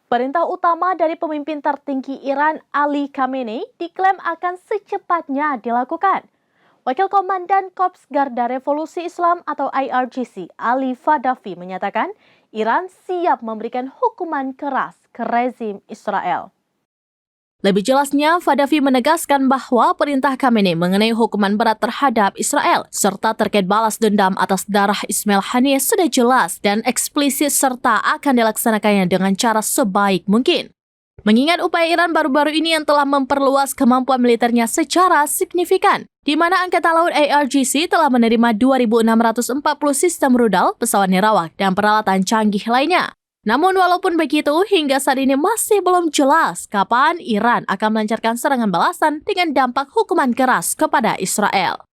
Perintah utama dari pemimpin tertinggi Iran, Ali Khamenei, diklaim akan secepatnya dilakukan. Wakil Komandan Korps Garda Revolusi Islam atau IRGC, Ali Fadavi, menyatakan Iran siap memberikan hukuman keras ke rezim Israel. Lebih jelasnya, Fadavi menegaskan bahwa perintah Khamenei mengenai hukuman berat terhadap Israel serta terkait balas dendam atas darah Ismail Haniyeh sudah jelas dan eksplisit serta akan dilaksanakannya dengan cara sebaik mungkin. Mengingat upaya Iran baru-baru ini yang telah memperluas kemampuan militernya secara signifikan, di mana Angkatan Laut IRGC telah menerima 2.640 sistem rudal, pesawat nirawak, dan peralatan canggih lainnya. Namun walaupun begitu, hingga saat ini masih belum jelas kapan Iran akan melancarkan serangan balasan dengan dampak hukuman keras kepada Israel.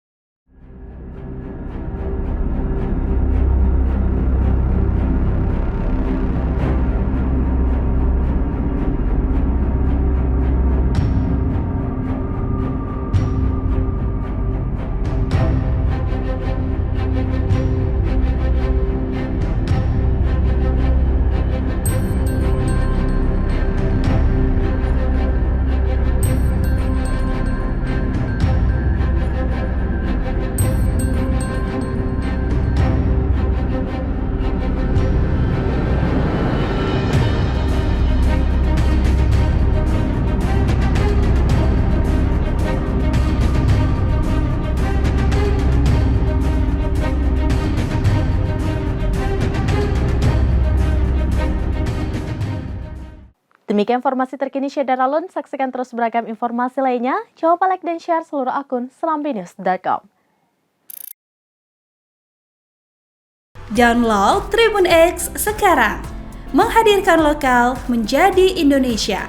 Demikian informasi terkini Syedar Alun. Saksikan terus beragam informasi lainnya. Jangan lupa like dan share seluruh akun selambinews.com. Download Tribun X sekarang. Menghadirkan lokal menjadi Indonesia.